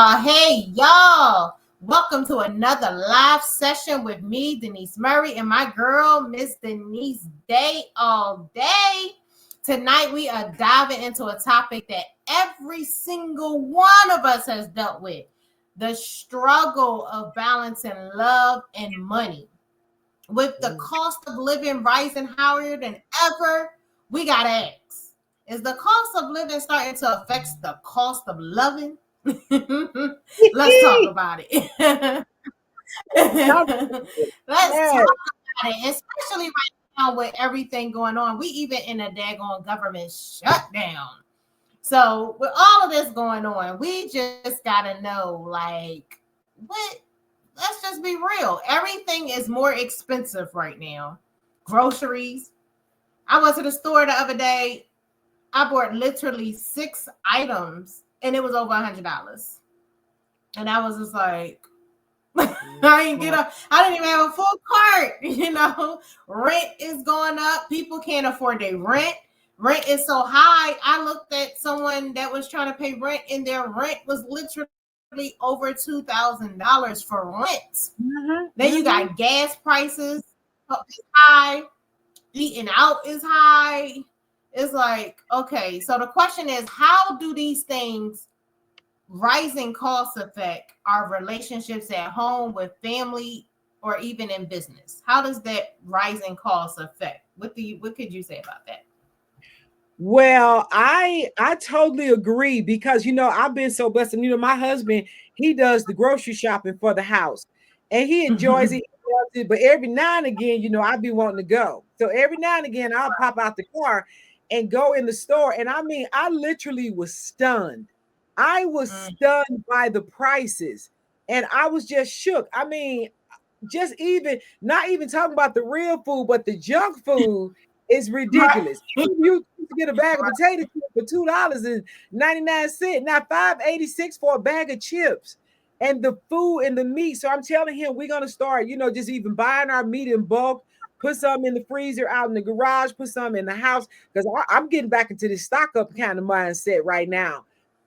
y'all. Hey, y'all. Welcome to another live session with me, Denise Murray, and my girl, Miss Denise Day all day. Tonight, we are diving into a topic that every single one of us has dealt with: the struggle of balancing love and money. With the cost of living rising higher than ever, we got to ask, is the cost of living starting to affect the cost of loving? Let's talk about it. Let's talk about it, especially right now with everything going on. We even in a daggone government shutdown. So with all of this going on, we just gotta know, like, what? Let's just be real. Everything is more expensive right now. Groceries. I went to the store the other day. I bought literally 6 items, and it was over $100. And I was just like, I didn't even have a full cart. Rent is going up. People can't afford their rent. Rent is so high. I looked at someone that was trying to pay rent, and their rent was literally over $2,000 for rent. Then you got gas prices high, eating out is high. It's like, okay, so the question is, how do these things, rising costs, affect our relationships at home, with family, or even in business? How does that rising cost affect? What could you say about that? Well, I totally agree, because I've been so blessed, and my husband, he does the grocery shopping for the house, and he enjoys it. He loves it, but every now and again, I be wanting to go. So every now and again, I'll pop out the car and go in the store, and I literally was stunned. I was stunned by the prices, and I was just shook. Just even not even talking about the real food, but the junk food is ridiculous. You get a bag of potato chips for $2.99, now $5.86 for a bag of chips, and the food and the meat. So I'm telling him, we're gonna start, just even buying our meat in bulk, put some in the freezer, out in the garage, put some in the house, because I'm getting back into this stock up kind of mindset right now.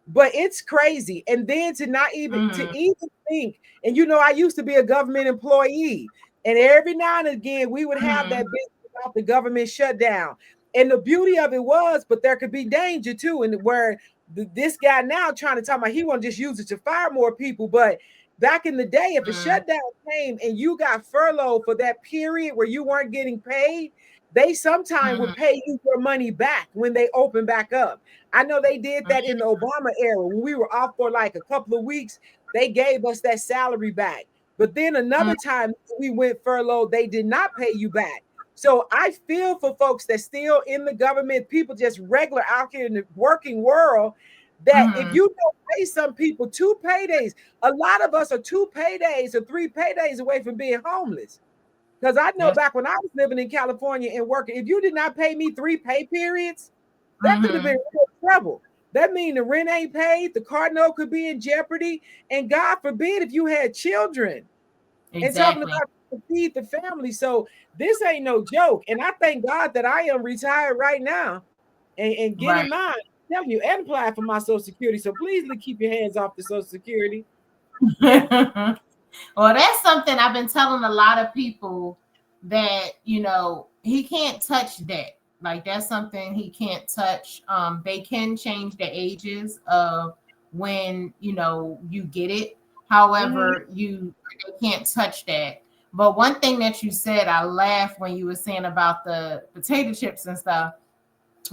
But it's crazy. And then to not even to even think, and I used to be a government employee, and every now and again we would have that business about the government shutdown. And the beauty of it was, but there could be danger too, and where this guy now trying to talk about he want to just use it to fire more people. But back in the day, if a shutdown came and you got furloughed for that period where you weren't getting paid, they sometimes would pay you your money back when they open back up. I know they did that in the Obama era. When we were off for like a couple of weeks, they gave us that salary back. But then another time we went furlough, they did not pay you back. So I feel for folks that's still in the government, people just regular out here in the working world, that if you don't pay some people 2 paydays, a lot of us are 2 paydays or 3 paydays away from being homeless. Because I know back when I was living in California and working, if you did not pay me 3 pay periods, that could have been real trouble. That means the rent ain't paid, the car note could be in jeopardy, and God forbid if you had children. And talking about to feed the family. So this ain't no joke. And I thank God that I am retired right now and getting mine. I'm telling you, and apply for my Social Security. So please keep your hands off the Social Security. Well, that's something I've been telling a lot of people, that he can't touch that. Like, that's something he can't touch. They can change the ages of when you get it. However, they can't touch that. But one thing that you said, I laughed when you were saying about the potato chips and stuff,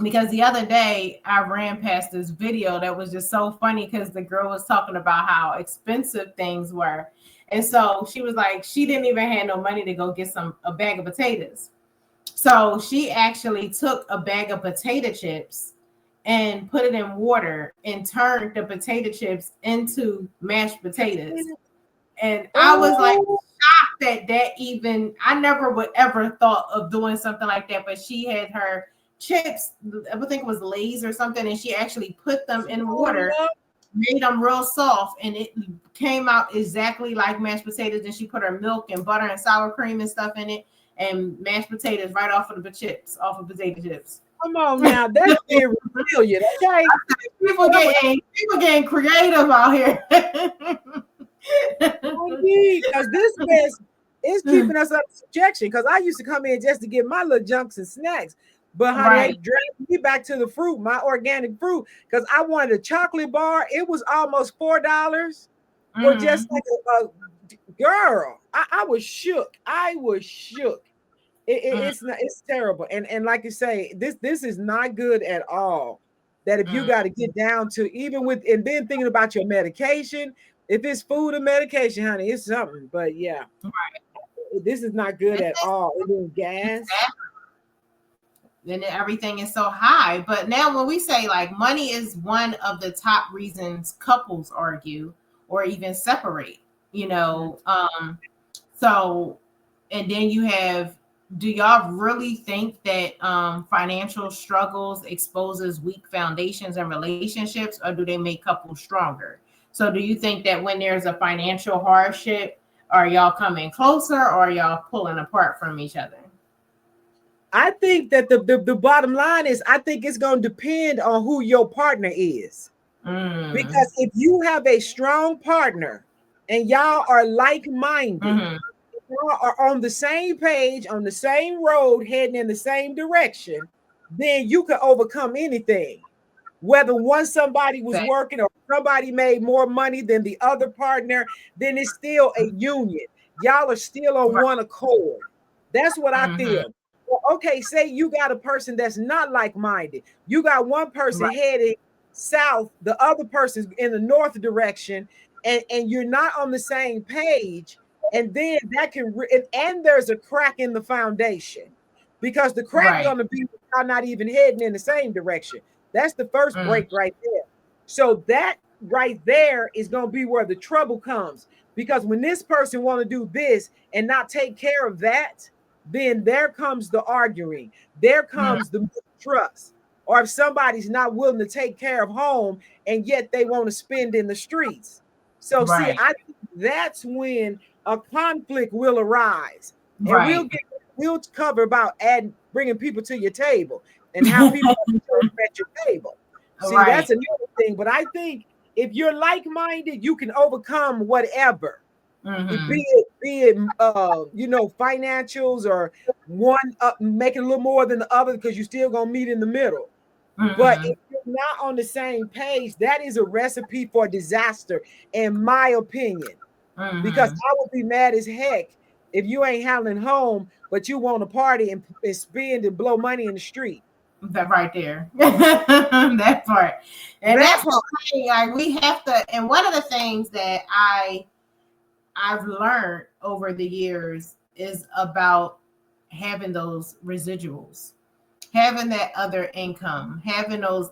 because the other day I ran past this video that was just so funny, because the girl was talking about how expensive things were. And so she was like, she didn't even have no money to go get a bag of potatoes. So she actually took a bag of potato chips and put it in water and turned the potato chips into mashed potatoes. And I was like shocked that even, I never would ever thought of doing something like that. But she had her chips, I think it was Lay's or something, and she actually put them in water, made them real soft, and it came out exactly like mashed potatoes. And she put her milk and butter and sour cream and stuff in it, and mashed potatoes right off of the chips, off of potato chips. Come on now, that's being resilient, okay? People getting creative out here. Because this mess is keeping us under subjection. Because I used to come in just to get my little junks and snacks. But honey, they dragged me back to the fruit, my organic fruit, because I wanted a chocolate bar. It was almost $4 for just like a girl. I was shook. I was shook. It's terrible. And like you say, this is not good at all. That if you got to get down to even with and then thinking about your medication, if it's food or medication, honey, it's something. But yeah, this is not good at all. It is gas. Then everything is so high. But now when we say like money is one of the top reasons couples argue or even separate, so and then you have, do y'all really think that financial struggles exposes weak foundations and relationships, or do they make couples stronger? So do you think that when there's a financial hardship, are y'all coming closer or are y'all pulling apart from each other? I think that the bottom line is, I think it's going to depend on who your partner is. Because if you have a strong partner and y'all are like-minded, y'all are on the same page, on the same road, heading in the same direction, then you can overcome anything. Whether somebody was working or somebody made more money than the other partner, then it's still a union. Y'all are still on one accord. That's what I feel. Well, okay, say you got a person that's not like-minded. You got one person heading south, the other person's in the north direction, and you're not on the same page. And then that can, and there's a crack in the foundation, because the crack going to be not even heading in the same direction. That's the first break right there. So that right there is going to be where the trouble comes, because when this person want to do this and not take care of that, then there comes the arguing. There comes the trust. Or if somebody's not willing to take care of home and yet they want to spend in the streets. So see, I think that's when a conflict will arise, and we'll cover about bringing people to your table and how people at your table. See, that's another thing. But I think if you're like-minded, you can overcome whatever. Be it financials, or one making a little more than the other, because you're still gonna meet in the middle. But if you're not on the same page, that is a recipe for disaster, in my opinion. Because I would be mad as heck if you ain't handling home, but you want to party and spend and blow money in the street. That right there. That part. And that's what we have to. And one of the things that I've learned over the years is about having those residuals, having that other income, having those,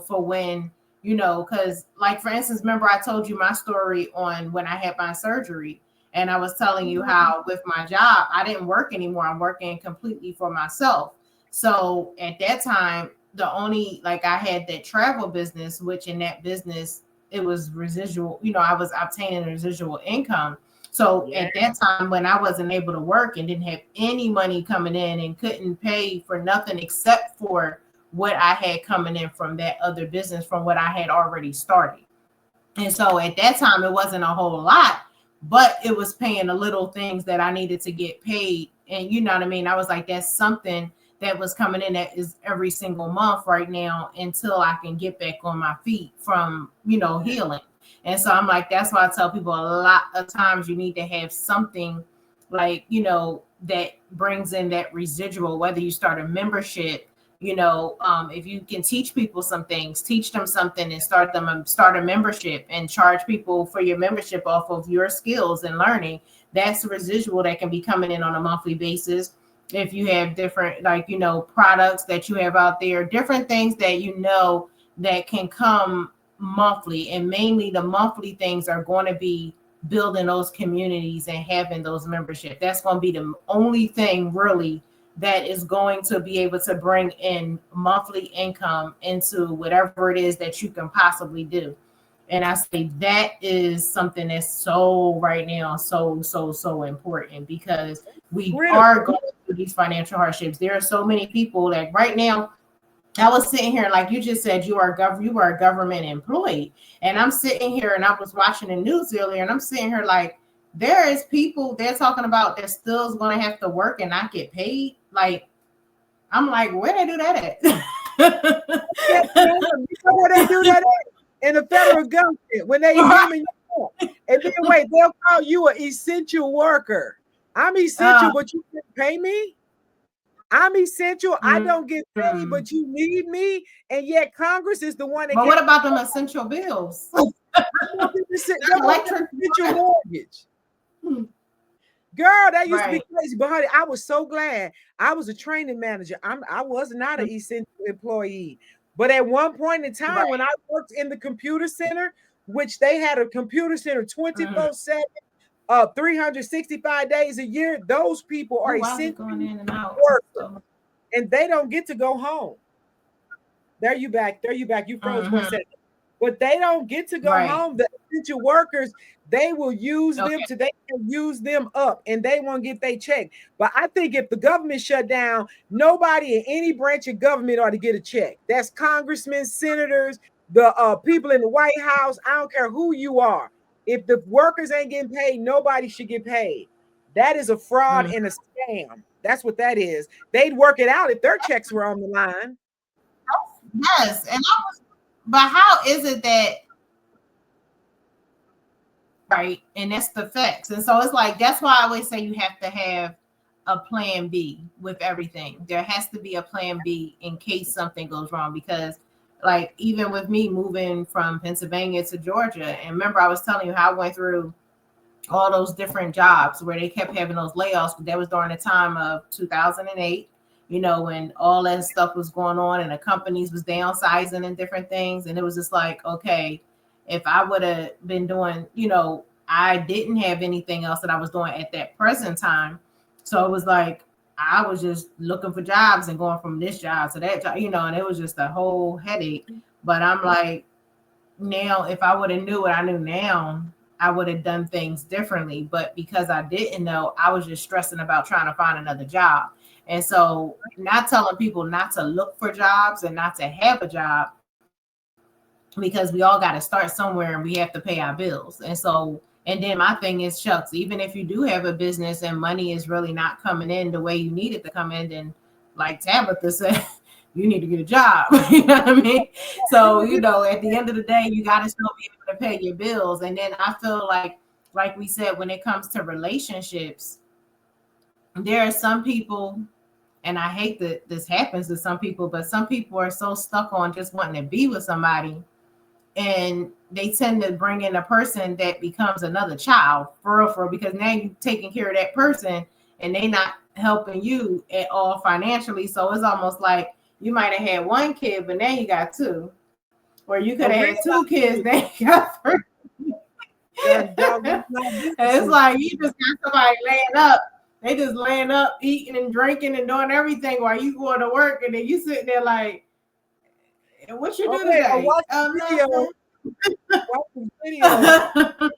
for when, because like, for instance, remember I told you my story on when I had my surgery, and I was telling you how with my job, I didn't work anymore. I'm working completely for myself. So at that time, I had that travel business, which in that business, it was residual, I was obtaining residual income. So at that time, when I wasn't able to work and didn't have any money coming in and couldn't pay for nothing except for what I had coming in from that other business, from what I had already started. And so at that time, it wasn't a whole lot, but it was paying the little things that I needed to get paid. And you know what I mean? I was like, that's something that was coming in that is every single month right now until I can get back on my feet from, healing. And so I'm like, that's why I tell people a lot of times you need to have something like, that brings in that residual, whether you start a membership, if you can teach people some things, teach them something and start a membership and charge people for your membership off of your skills and learning. That's a residual that can be coming in on a monthly basis. If you have different, products that you have out there, different things that, that can come monthly, and mainly the monthly things are going to be building those communities and having those membership. That's going to be the only thing really that is going to be able to bring in monthly income into whatever it is that you can possibly do. And I say that is something that's so right now, so important, because we are going through these financial hardships. There are so many people that right now I was sitting here, like you just said, you were a government employee, and I'm sitting here, and I was watching the news earlier, and I'm sitting here like there is people they're talking about that still is going to have to work and not get paid. Like I'm like, where they do that at? Yes, ma'am. You know where they do that at? In the federal government when they human you up. And then wait, they'll call you an essential worker. I'm essential, uh, but you can't pay me. I'm essential. I don't get paid, mm. but you need me. And yet Congress is the one that But can what about them essential bills? they want them Electric. to get your mortgage. Girl, that used to be Right. crazy. But honey, I was so glad I was a training manager. I was not an essential employee. But at one point in time, when Right. I worked in the computer center, which they had a computer center 24/7, 365 days a year, those people are Oh, why is it essential going in and out? workers, So, and they don't get to go home. There you back. There you back. You froze for a second. But they don't get to go right. home. The essential workers, they will use them Okay. to they can use them up and they won't get their check. But I think if the government shut down, nobody in any branch of government ought to get a check. That's congressmen, senators, the people in the White House. I don't care who you are. If the workers ain't getting paid, nobody should get paid. That is a fraud Mm. and a scam. That's what that is. They'd work it out if their checks were on the line. Yes, and I was, but how is it that right? And that's the facts. And so it's like that's why I always say you have to have a plan B with everything. There has to be a plan B in case something goes wrong. Because like even with me moving from Pennsylvania to Georgia, and remember I was telling you how I went through all those different jobs where they kept having those layoffs. That was during the time of 2008, you know, when all that stuff was going on and the companies was downsizing and different things. And it was just like, okay, if I would have been doing, you know, I didn't have anything else that I was doing at that present time. So it was like, I was just looking for jobs and going from this job to that job, you know, and it was just a whole headache. But I'm like, now if I would have knew what I knew now, I would have done things differently. But because I didn't know, I was just stressing about trying to find another job. And so not telling people not to look for jobs and not to have a job because we all got to start somewhere and we have to pay our bills. And so, and then my thing is, shucks, even if you do have a business and money is really not coming in the way you need it to come in, then like Tabitha said, you need to get a job. You know what I mean? So, you know, at the end of the day, you got to still be able to pay your bills. And then I feel like we said, when it comes to relationships, there are some people, and I hate that this happens to some people, but some people are so stuck on just wanting to be with somebody, and they tend to bring in a person that becomes another child for real, because now you're taking care of that person and they not helping you at all financially. So it's almost like you might have had one kid, but now you got two, or you could have A had real two kids, then you got three. dog, And it's like you just got somebody laying up. They just laying up, eating and drinking and doing everything while you going to work, and then you sitting there like, "What you do okay, today?" watch the video. Nothing. Watch the video.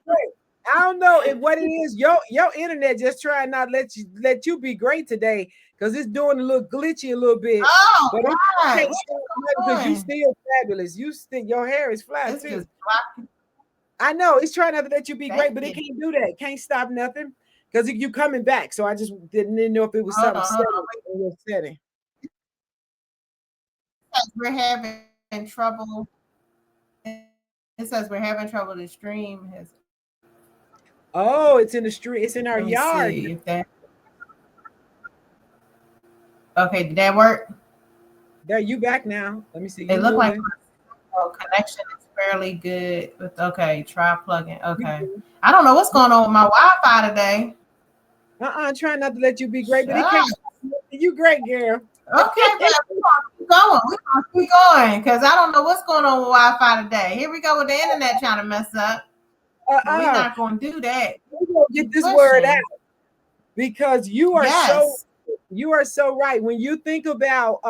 Wait, I don't know if what it is. Your internet just trying not let you be great today because it's doing a little glitchy a little bit. Oh But I God, can't what stop you because you doing? still fabulous. You still your hair is fly It's too. just blocking. I know it's trying not to let you be great, Thank but it you. can't do that. Can't stop nothing because you coming back. So I just didn't know if it was something Hold on. setting in your setting. We're having trouble. It says we're having trouble. The stream has. Oh, it's in the street. It's in Let our me yard. see if that. Okay, did that work? There, you back now. Let me see It you looked like moving. my connection is fairly good. With okay, try plugging. You Okay, good. I don't know what's going on with my Wi-Fi today. Trying not to let you be great, but it can't. Shucks. You great, girl. Okay, but we're gonna keep going. We're gonna keep going because I don't know what's going on with Wi-Fi today. Here we go with the internet trying to mess up, but we're Uh-uh. not gonna do that. We're gonna get Keep this word out pushing. because Yes. you are so right. When you think about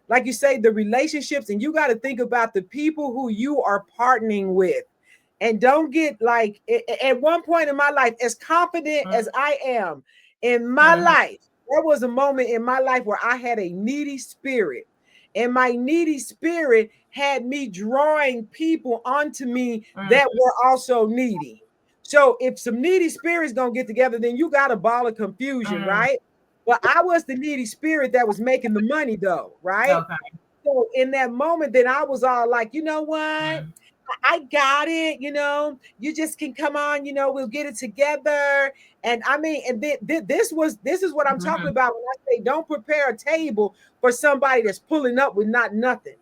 like you say, the relationships, and you got to think about the people who you are partnering with. And don't get like at one point in my life, as confident as I am in my Mm-hmm. life, there was a moment in my life where I had a needy spirit. And my needy spirit had me drawing people onto me that were also needy. So if some needy spirits gonna get together, then you got a ball of confusion, right? But I was the needy spirit that was making the money, though, right? Okay. So in that moment, then I was all like, you know what? I got it. You just can come on. We'll get it together. And I mean, and this is what I'm talking about when I say don't prepare a table for somebody that's pulling up with not nothing.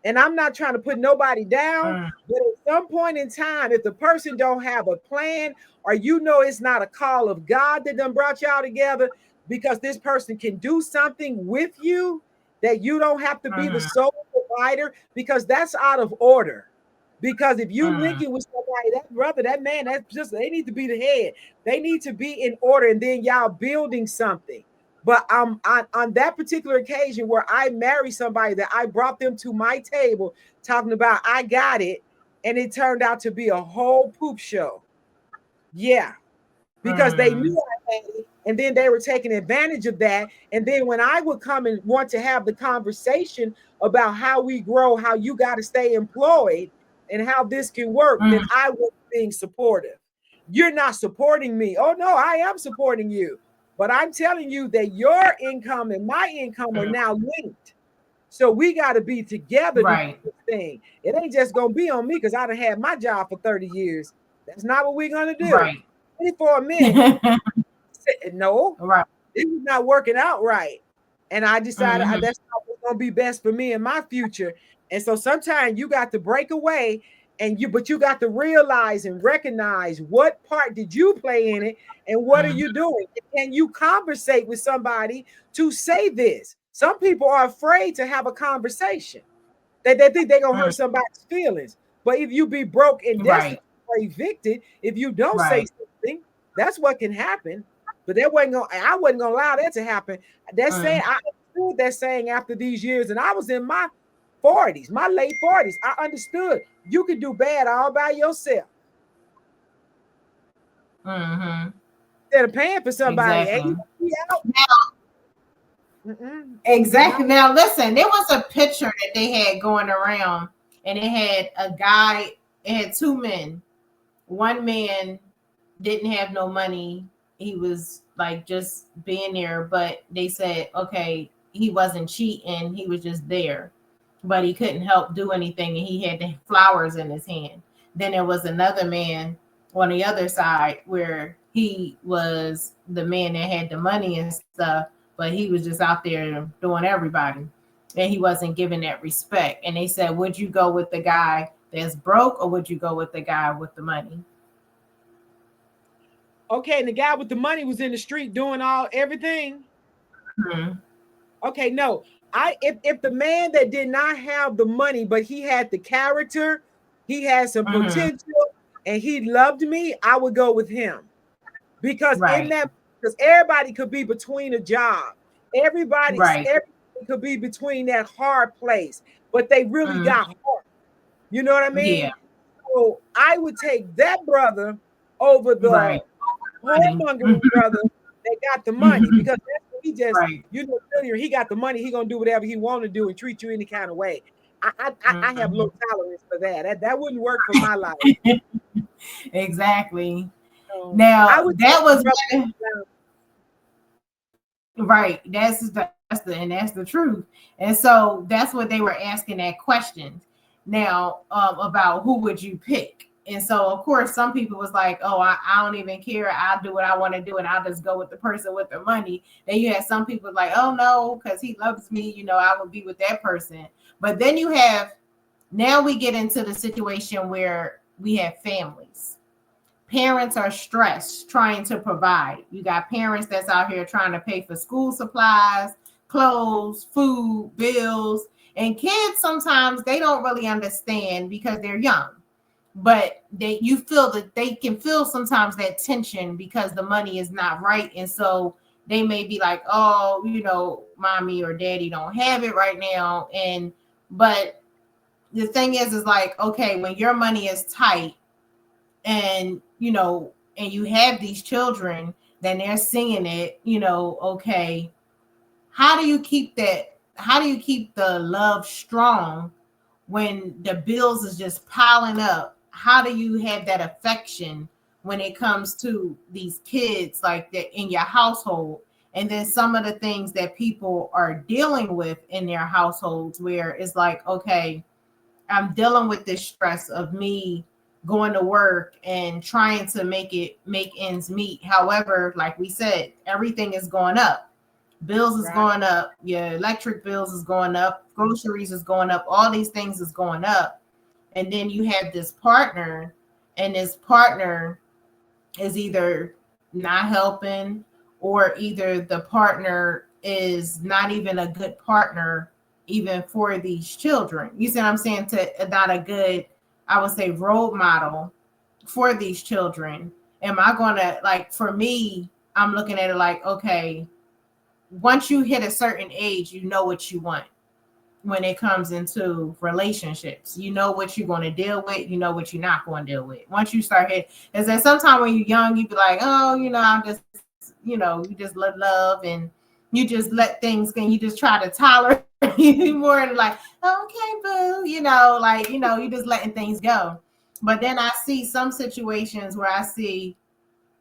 And I'm not trying to put nobody down, but at some point in time, if the person don't have a plan, or it's not a call of God that done brought y'all together, because this person can do something with you that you don't have to be the sole provider, because that's out of order. Because if you link it with somebody, that brother, that man, they need to be the head. They need to be in order, and then y'all building something. But on that particular occasion where I married somebody that I brought them to my table talking about I got it, and it turned out to be a whole poop show. Yeah. Because they knew I had it, and then they were taking advantage of that. And then when I would come and want to have the conversation about how we grow, how you got to stay employed, and how this can work, then I was being supportive. You're not supporting me. Oh no, I am supporting you. But I'm telling you that your income and my income are now linked. So we got to be together to do this thing. It ain't just going to be on me because I done had my job for 30 years. That's not what we're going to do. Right. For a minute. No, Right. This is not working out right. And I decided that's not what's going to be best for me in my future. And so sometimes you got to break away, but you got to realize and recognize what part did you play in it, and what are you doing? Can you conversate with somebody to say this? Some people are afraid to have a conversation. They think they're going to hurt somebody's feelings. But if you be broke and destitute or evicted, if you don't say something, that's what can happen. But I wasn't gonna allow that to happen. That saying, I understood that saying after these years, and I was in my 40s, my late 40s. I understood you could do bad all by yourself. Instead of paying for somebody. Exactly. Exactly. Now, listen, there was a picture that they had going around, and it had a guy, it had two men. One man didn't have no money. He was like just being there, but they said, okay, he wasn't cheating. He was just there, but he couldn't help do anything. And he had the flowers in his hand. Then there was another man on the other side where he was the man that had the money and stuff, but he was just out there doing everybody. And he wasn't given that respect. And they said, would you go with the guy that's broke, or would you go with the guy with the money? Okay, and the guy with the money was in the street doing everything. Okay, no. If the man that did not have the money, but he had the character, he had some potential, and he loved me, I would go with him. Because because everybody could be between a job. Everybody could be between that hard place, but they really got hard. You know what I mean? Yeah. So I would take that brother over the whoremongering brother that got the money, because that's what he just, earlier, he got the money, he gonna do whatever he want to do and treat you any kind of way. I have low tolerance for that. That wouldn't work for my life. Exactly. So now that was right. That's the truth. And so that's what they were asking that question. Now, about who would you pick? And so, of course, some people was like, oh, I don't even care. I'll do what I want to do, and I'll just go with the person with the money. Then you have some people like, oh, no, because he loves me, I will be with that person. But then now we get into the situation where we have families. Parents are stressed trying to provide. You got parents that's out here trying to pay for school supplies, clothes, food, bills. And kids, sometimes they don't really understand because they're young. But you feel that they can feel sometimes that tension because the money is not right. And so they may be like, oh, mommy or daddy don't have it right now. But the thing is like, okay, when your money is tight and, and you have these children, then they're seeing it, okay, how do you keep that? how do you keep the love strong when the bills is just piling up? How do you have that affection when it comes to these kids like that in your household? And then some of the things that people are dealing with in their households where it's like, okay, I'm dealing with this stress of me going to work and trying to make ends meet. However, like we said, everything is going up. Bills is Right. going up, your electric bills is going up, groceries is going up, all these things is going up. And then you have this partner, and this partner is either not helping, or either the partner is not even a good partner even for these children. You see what I'm saying? To not a good, I would say, role model for these children. Am I going to, like, for me, I'm looking at it like, okay, once you hit a certain age, you know what you want when it comes into relationships. You know what you're going to deal with. You know what you're not going to deal with. Once you start hitting, is that sometimes when you're young, you be like, oh, I'm just, you just let love, and you just let things, and you just try to tolerate more, and like, okay, boo, like, you just letting things go. But then I see some situations where I see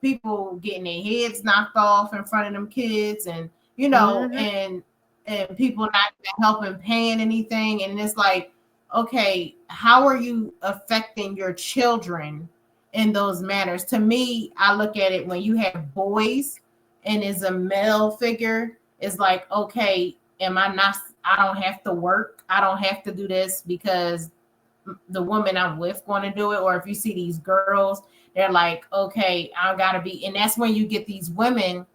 people getting their heads knocked off in front of them kids, and Mm-hmm. and people not helping paying anything, and it's like, okay, how are you affecting your children in those manners? To me, I look at it, when you have boys and is a male figure, it's like, okay, am I not, I don't have to work, I don't have to do this because the woman I'm with going to do it. Or if you see these girls, they're like, okay, I gotta be. And that's when you get these women,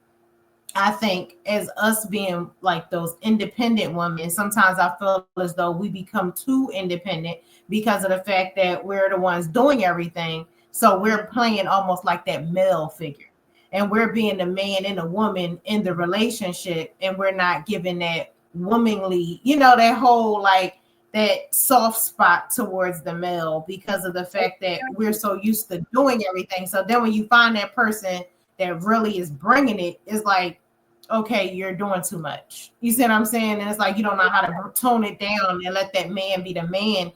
I think, as us being like those independent women, sometimes I feel as though we become too independent because of the fact that we're the ones doing everything. So we're playing almost like that male figure. And we're being the man and the woman in the relationship. And we're not giving that womanly, that whole, like, that soft spot towards the male, because of the fact that we're so used to doing everything. So then when you find that person that really is bringing it, it's like, okay, you're doing too much. You see what I'm saying? And it's like, you don't know how to tone it down and let that man be the man,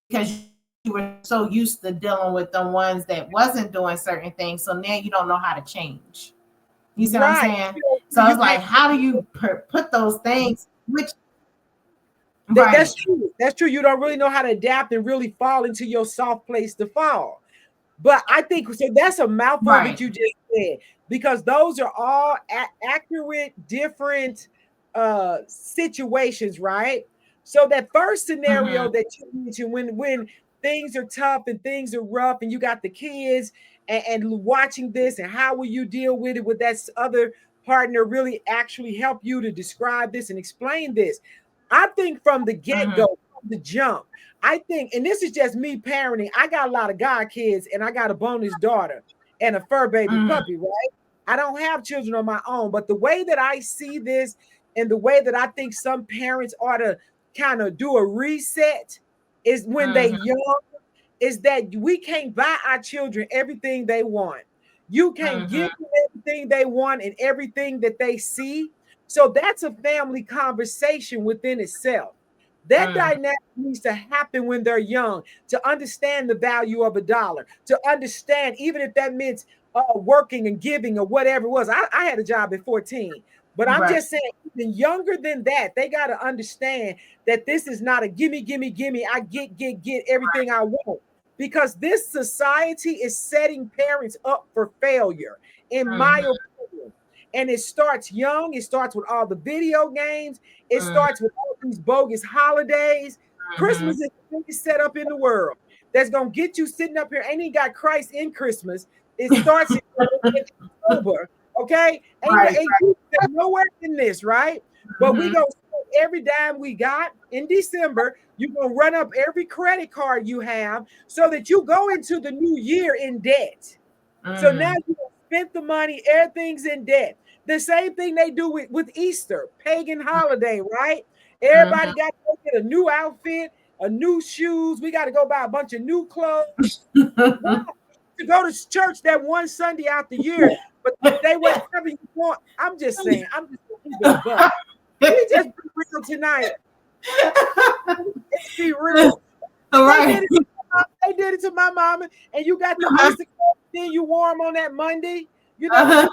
because you were so used to dealing with the ones that wasn't doing certain things. So now you don't know how to change. You see what I'm Right. saying? So it's You like, can't. how do you put those things, which, That's right. true. That's true. You don't really know how to adapt and really fall into your soft place to fall. But I think so. That's a mouthful of it Right. you just said, because those are all accurate, different situations, right? So that first scenario Mm-hmm. that you mentioned, when things are tough and things are rough, and you got the kids and watching this, and how will you deal with it? With that other partner really actually help you to describe this and explain this? I think from the get Mm-hmm. go, from the jump. I think, and this is just me parenting. I got a lot of god kids, and I got a bonus daughter and a fur baby Mm-hmm. puppy, right? I don't have children on my own, but the way that I see this, and the way that I think some parents ought to kind of do a reset, is when they Mm-hmm. young, is that we can't buy our children everything they want. You can't Mm-hmm. give them everything they want and everything that they see. So that's a family conversation within itself. That Mm-hmm. dynamic needs to happen when they're young, to understand the value of a dollar, to understand, even if that meant working and giving or whatever it was. I had a job at 14, but I'm Right. just saying, even younger than that, they got to understand that this is not a gimme, gimme, gimme. I get everything I want, because this society is setting parents up for failure, in my Mm-hmm. opinion. And it starts young. It starts with all the video games. It starts with all these bogus holidays. Mm-hmm. Christmas is the biggest setup in the world that's gonna get you sitting up here. Ain't even got Christ in Christmas. It starts in October. Okay, Right. ain't nowhere in this, right? But we Mm-hmm. gonna spend every dime we got in December. You're gonna run up every credit card you have, so that you go into the new year in debt. So now Mm. you spent the money, everything's in debt. The same thing they do with Easter, pagan holiday, right? Everybody Mhm. got to go get a new outfit, a new shoes. We got to go buy a bunch of new clothes. Why? To go to church that one Sunday out the year, but say whatever you want. I'm just saying, I'm just gonna keep it a buck. We just be real tonight. Let's be real. All They right. did it. They did it to my mama, and you got the Easter cake, then you wore them on that Monday. You know when you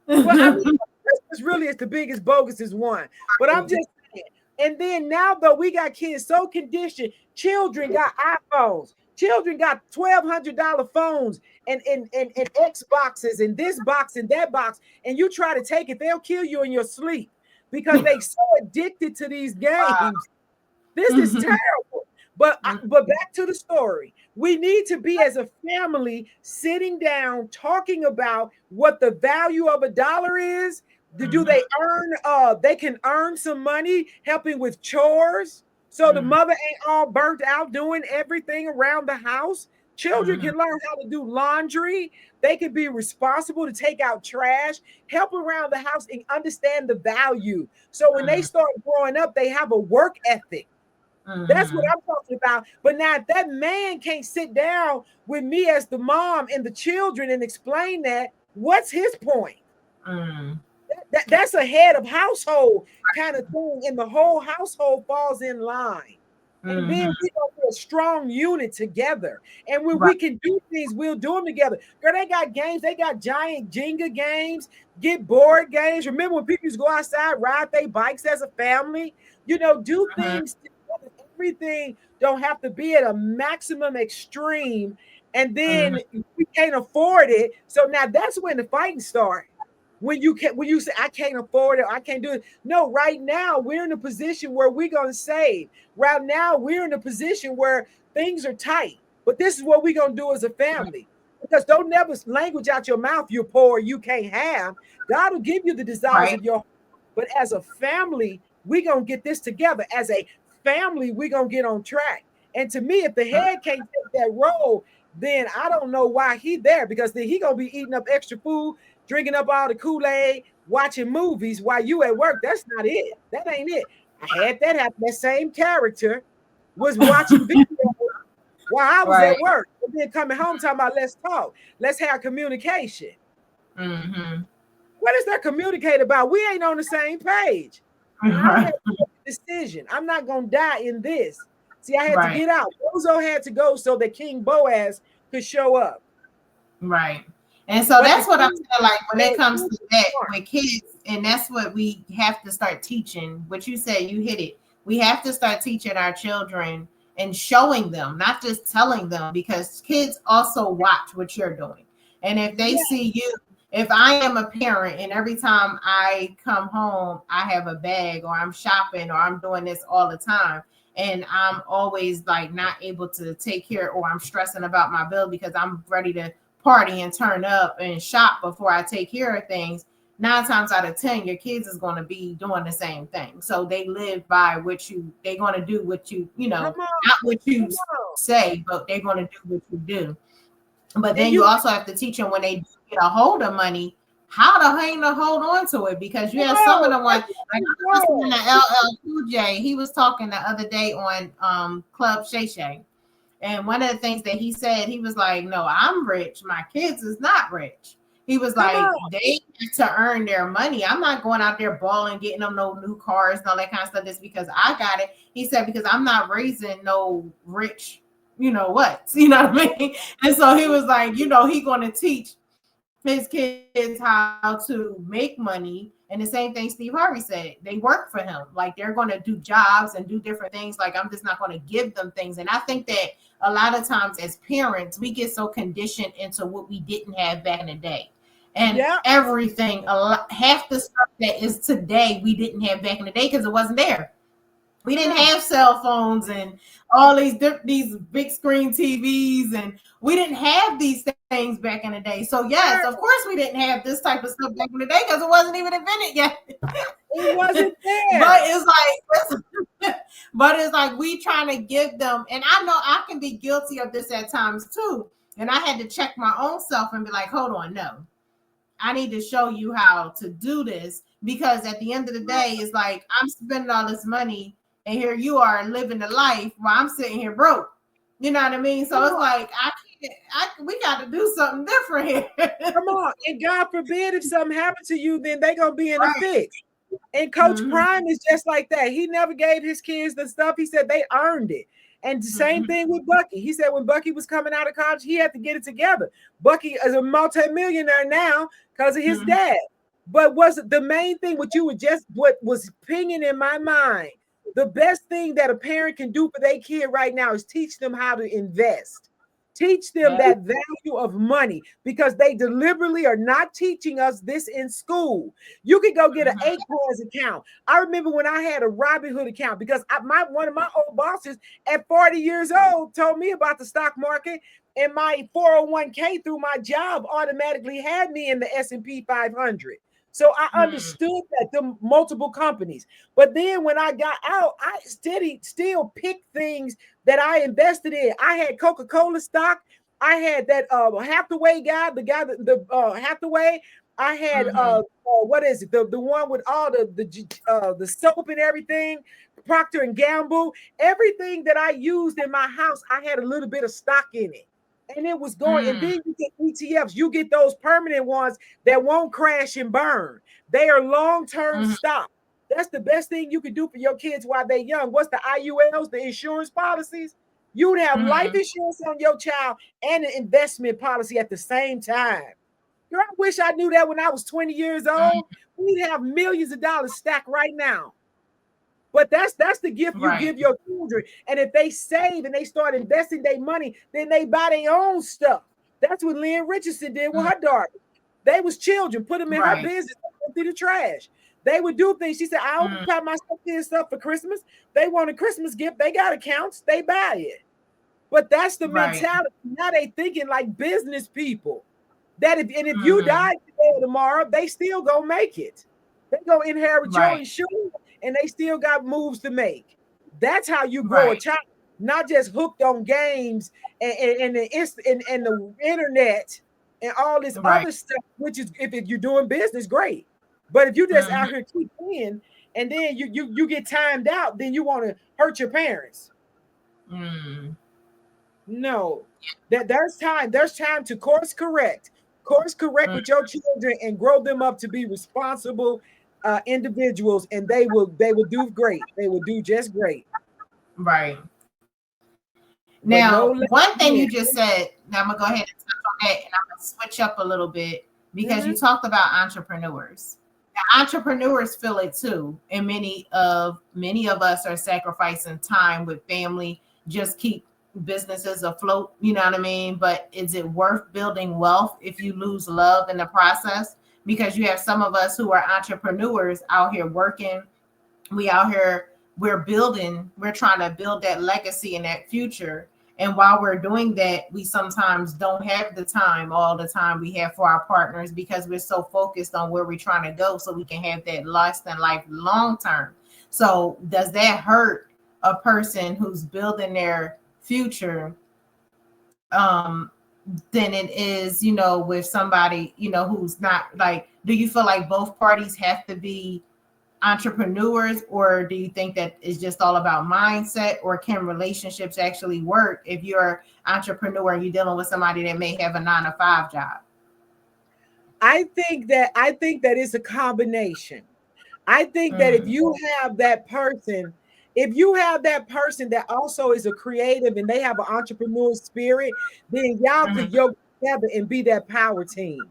could. Well, I mean, Christmas really is the biggest bogus is one. But I'm just saying. And then now though we got kids so conditioned, children got iPhones, children got $1,200 phones and Xboxes and this box and that box, and you try to take it, they'll kill you in your sleep because they so addicted to these games. This is terrible. But back to the story. We need to be as a family sitting down talking about what the value of a dollar is. Do they earn they can earn some money helping with chores so the mother ain't all burnt out doing everything around the house. Children can learn how to do laundry. They can be responsible to take out trash, help around the house, and understand the value. So when they start growing up, they have a work ethic. That's what I'm talking about. But now, if that man can't sit down with me as the mom and the children and explain that, what's his point? That's a head of household kind of thing, and the whole household falls in line. And then we gonna be a strong unit together. And when we can do things, we'll do them together. Girl, they got games, they got giant Jenga games, get board games. Remember when people used to go outside, ride their bikes as a family, do things together. Everything don't have to be at a maximum extreme, and then we can't afford it. So now that's when the fighting starts. When you say I can't afford it, I can't do it. No, right now we're in a position where we're gonna save. Right now we're in a position where things are tight. But this is what we're gonna do as a family. Because don't never language out your mouth, you're poor, you can't have. God will give you the desires of your heart. But as a family, we're gonna get this together. As a family, we're gonna get on track. And to me, if the head can't take that role, then I don't know why he there, because then he gonna be eating up extra food, drinking up all the Kool-Aid, watching movies while you at work. That's not it. That ain't it. I had that happen. That same character was watching videos while I was at work, and then coming home talking about let's talk, let's have communication. What is that communicate about? We ain't on the same page. And I had to make a decision. I'm not gonna die in this. See, I had to get out. Bozo had to go so that King Boaz could show up. Right. And so that's what I'm saying. Like when it comes to that with kids, and that's what we have to start teaching. What you said, you hit it. We have to start teaching our children and showing them, not just telling them, because kids also watch what you're doing. And if they see you, if I am a parent and every time I come home, I have a bag or I'm shopping or I'm doing this all the time, and I'm always like not able to take care, or I'm stressing about my bill because I'm ready to party and turn up and shop before I take care of things, 9 times out of 10, your kids is going to be doing the same thing. So they live by what they're going to do what not what you say, but they're going to do what you do. But then you also have to teach them when they get a hold of money, how to hold on to it, because you have some of the ones, like I was listening to LL Cool J. He was talking the other day on Club Shay Shay. And one of the things that he said, he was like, no, I'm rich. My kids is not rich. He was like, they have to earn their money. I'm not going out there balling, getting them no new cars and all that kind of stuff just because I got it. He said, because I'm not raising no rich, what? You know what I mean? And so he was like, he going to teach his kids how to make money. And the same thing Steve Harvey said, they work for him. Like they're going to do jobs and do different things. Like I'm just not going to give them things. And I think that a lot of times as parents, we get so conditioned into what we didn't have back in the day. And everything, half the stuff that is today, we didn't have back in the day because it wasn't there. We didn't have cell phones and all these big screen TVs, and we didn't have these things back in the day. So yes, of course we didn't have this type of stuff back in the day because it wasn't even invented yet. It wasn't there. But it's like we trying to give them, and I know I can be guilty of this at times too. And I had to check my own self and be like, hold on, no. I need to show you how to do this, because at the end of the day, it's like I'm spending all this money and here you are living the life while I'm sitting here broke. You know what I mean? So it's like we got to do something different here. Come on. And God forbid if something happened to you, then they're gonna be in a fix. And Coach Prime is just like that. He never gave his kids the stuff. He said they earned it. And the same thing with Bucky. He said when Bucky was coming out of college, he had to get it together. Bucky is a multimillionaire now because of his dad. But was the main thing what was pinging in my mind? The best thing that a parent can do for their kid right now is teach them how to invest. Teach them that value of money, because they deliberately are not teaching us this in school. You can go get an Acorns account. I remember when I had a Robinhood account, because one of my old bosses at 40 years old told me about the stock market, and my 401k through my job automatically had me in the S&P 500. So I understood that the multiple companies. But then when I got out, I still picked things that I invested in. I had Coca-Cola stock. I had that Hathaway guy, the Hathaway. I had what is it? The one with all the soap and everything, Procter and Gamble. Everything that I used in my house, I had a little bit of stock in it. And it was going, and then you get ETFs, you get those permanent ones that won't crash and burn. They are long-term stock. That's the best thing you can do for your kids while they're young. What's the IULs, the insurance policies? You'd have life insurance on your child and an investment policy at the same time. Girl, I wish I knew that when I was 20 years old. We'd have millions of dollars stacked right now. But that's the gift you give your children. And if they save and they start investing their money, then they buy their own stuff. That's what Lynn Richardson did with her daughter. They was children, put them in her business, through the trash. They would do things. She said, I don't buy my kids stuff for Christmas. They want a Christmas gift. They got accounts. They buy it. But that's the mentality. Now they thinking like business people. That if you die today or tomorrow, they still gonna make it. They gonna inherit your insurance, and they still got moves to make. That's how you grow a child, not just hooked on games and the internet and all this other stuff, which is, if you're doing business, great. But if you just out here keep in, and then you get timed out, then you want to hurt your parents. No, there's time to course correct with your children and grow them up to be responsible individuals, and they will do great. They will do just great. Right. Now, one thing you just said, now I'm gonna go ahead and touch on that, and I'm gonna switch up a little bit, because you talked about entrepreneurs. Now, entrepreneurs feel it too, and many of us are sacrificing time with family, just keep businesses afloat, you know what I mean? But is it worth building wealth if you lose love in the process? Because you have some of us who are entrepreneurs out here working. We out here, we're trying to build that legacy and that future. And while we're doing that, we sometimes don't have the time, all the time we have for our partners, because we're so focused on where we're trying to go so we can have that lasting life long term. So does that hurt a person who's building their future than it is, with somebody, who's not? Like, do you feel like both parties have to be entrepreneurs, or do you think that it's just all about mindset, or can relationships actually work if you're an entrepreneur and you're dealing with somebody that may have a 9-to-5 job? I think that it's a combination. I think that if you have that person that also is a creative and they have an entrepreneurial spirit, then y'all could yoke together and be that power team.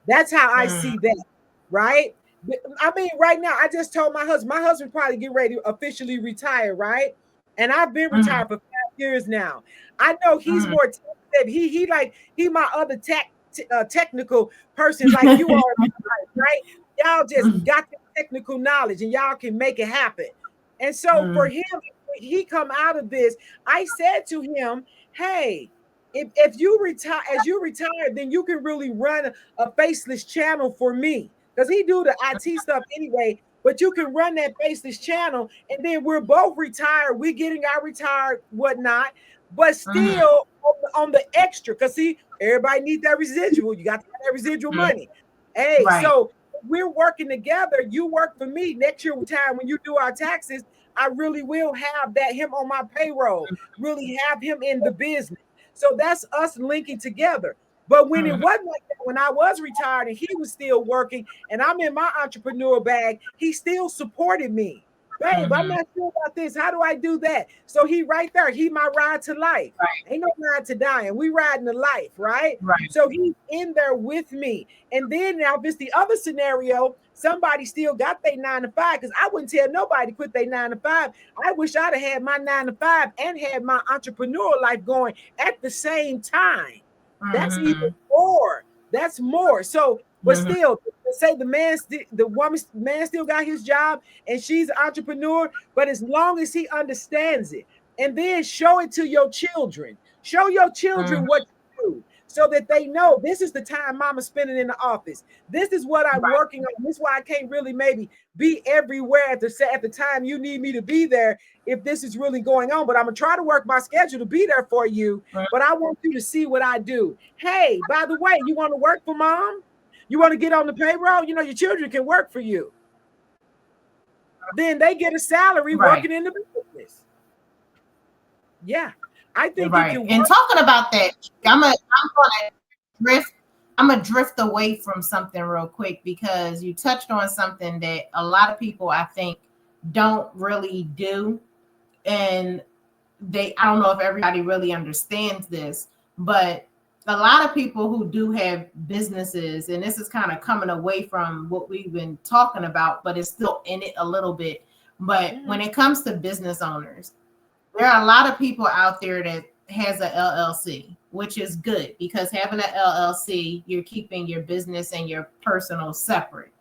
That's how I see that, right? I mean, right now, I just told my husband probably get ready to officially retire, right? And I've been retired for 5 years now. I know he's more he my other technical person, like you are, right? Y'all just got the technical knowledge and y'all can make it happen. And so for him, when he come out of this, I said to him, hey, if you retire, then you can really run a faceless channel for me. Because he do the IT stuff anyway, but you can run that faceless channel, and then we're both retired. We're getting our retired whatnot, but still on the extra. Because see, everybody needs that residual. You got to have that residual money. Hey, so we're working together. You work for me. Next year time when you do our taxes, I really will have him on my payroll, really have him in the business. So that's us linking together. But when it wasn't like that, when I was retired and he was still working and I'm in my entrepreneur bag, he still supported me. Babe, I'm not sure about this. How do I do that? So he right there, he my ride to life. Right. Ain't no ride to dying. We riding to life, right? Right. So he's in there with me. And then now, if it's the other scenario, somebody still got their 9 to 5, because I wouldn't tell nobody to quit their 9 to 5. I wish I'd have had my 9 to 5 and had my entrepreneurial life going at the same time. That's even more. That's more. So, but still, say the man still got his job and she's an entrepreneur, but as long as he understands it, and then show it to your children, show your children what you do, so that they know this is the time mama's spending in the office. This is what I'm working on. This is why I can't really maybe be everywhere at the time you need me to be there if this is really going on. But I'm gonna try to work my schedule to be there for you. But I want you to see what I do. Hey, by the way, you want to work for mom? You want to get on the payroll? You know, your children can work for you. Then they get a salary working in the business. Yeah. I think right. And talking about that, I'm gonna drift away from something real quick, because you touched on something that a lot of people, I think, don't really do. And I don't know if everybody really understands this, but a lot of people who do have businesses, and this is kind of coming away from what we've been talking about, but it's still in it a little bit. But when it comes to business owners, there are a lot of people out there that has a LLC, which is good, because having an LLC, you're keeping your business and your personal separate.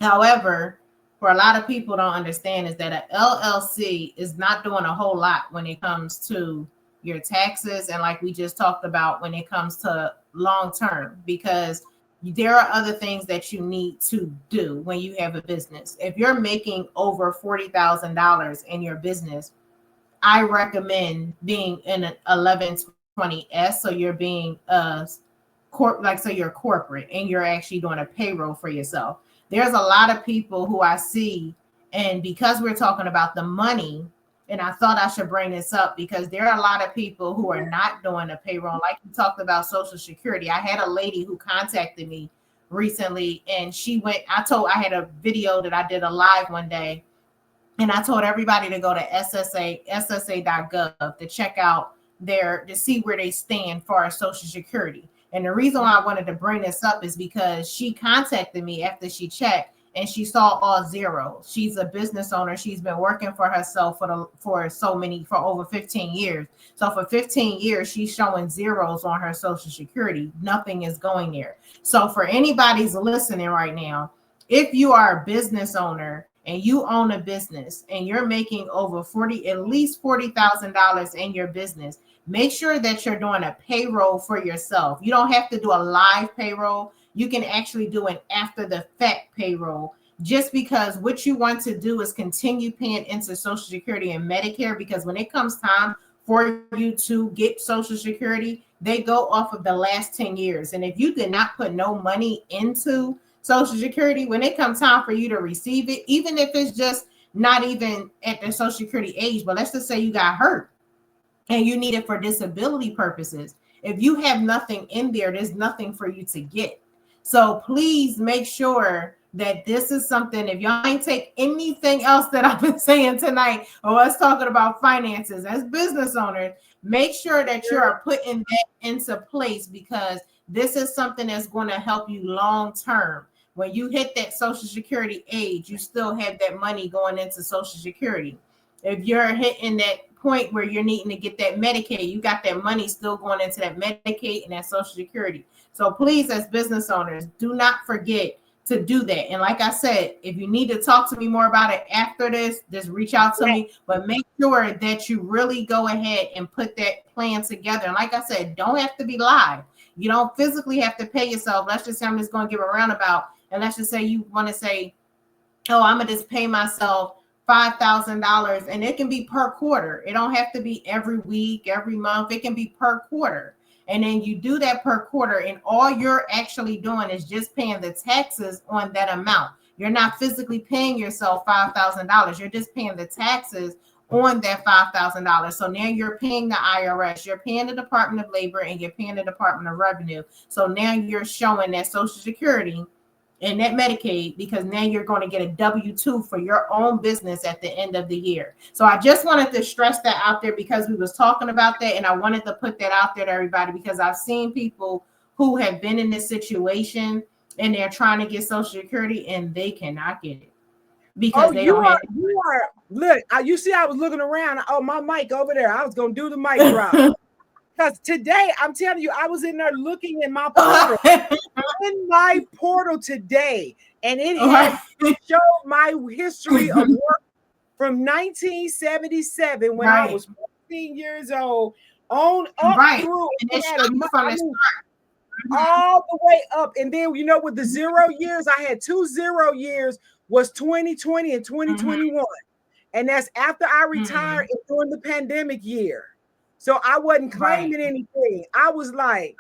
However, for a lot of people don't understand is that an LLC is not doing a whole lot when it comes to your taxes, and like we just talked about, when it comes to long term, because there are other things that you need to do when you have a business. If you're making over $40,000 in your business, I recommend being in an 1120S, so you're being so you're corporate and you're actually doing a payroll for yourself. There's a lot of people who I see, and because we're talking about the money, and I thought I should bring this up because there are a lot of people who are not doing a payroll. Like you talked about Social Security. I had a lady who contacted me recently, and I had a video that I did a live one day, and I told everybody to go to ssa.gov to check out to see where they stand for our Social Security. And the reason why I wanted to bring this up is because she contacted me after she checked, and she saw all zeros. She's a business owner. She's been working for herself for over 15 years. So for 15 years, she's showing zeros on her Social Security. Nothing is going there. So for anybody's listening right now, if you are a business owner and you own a business and you're making over at least $40,000 in your business, make sure that you're doing a payroll for yourself. You don't have to do a live payroll. You can actually do an after the fact payroll, just because what you want to do is continue paying into Social Security and Medicare, because when it comes time for you to get Social Security, they go off of the last 10 years. And if you did not put no money into Social Security, when it comes time for you to receive it, even if it's just not even at the Social Security age, but let's just say you got hurt and you need it for disability purposes. If you have nothing in there, there's nothing for you to get. So please make sure that this is something, if y'all ain't take anything else that I've been saying tonight, or us talking about finances as business owners, make sure that you are putting that into place, because this is something that's going to help you long term. When you hit that Social Security age, you still have that money going into Social Security. If you're hitting that point where you're needing to get that Medicaid, you got that money still going into that Medicaid and that Social Security. So please, as business owners, do not forget to do that. And like I said, if you need to talk to me more about it after this, just reach out to me. But make sure that you really go ahead and put that plan together. And like I said, don't have to be live. You don't physically have to pay yourself. Let's just say I'm just going to give a roundabout. And let's just say you want to say, oh, I'm going to just pay myself $5,000, and it can be per quarter. It don't have to be every week, every month. It can be per quarter. And then you do that per quarter, and all you're actually doing is just paying the taxes on that amount. You're not physically paying yourself $5,000. You're just paying the taxes on that $5,000. So now you're paying the IRS, you're paying the Department of Labor, and you're paying the Department of Revenue. So now you're showing that Social Security and that Medicaid, because now you're going to get a W-2 for your own business at the end of the year. So I just wanted to stress that out there because we was talking about that, and I wanted to put that out there to everybody because I've seen people who have been in this situation and they're trying to get Social Security and they cannot get it because they don't have. You are. Look, you see, I was looking around. Oh, my mic over there. I was gonna do the mic drop because today I'm telling you, I was in there looking in my portal. In my portal today, and it had showed my history of work from 1977 when I was 14 years old on up through and had all the way up. And then with the 0 years, I had 2 0 years was 2020 and 2021. And that's after I retired and during the pandemic year. So I wasn't claiming anything. I was like,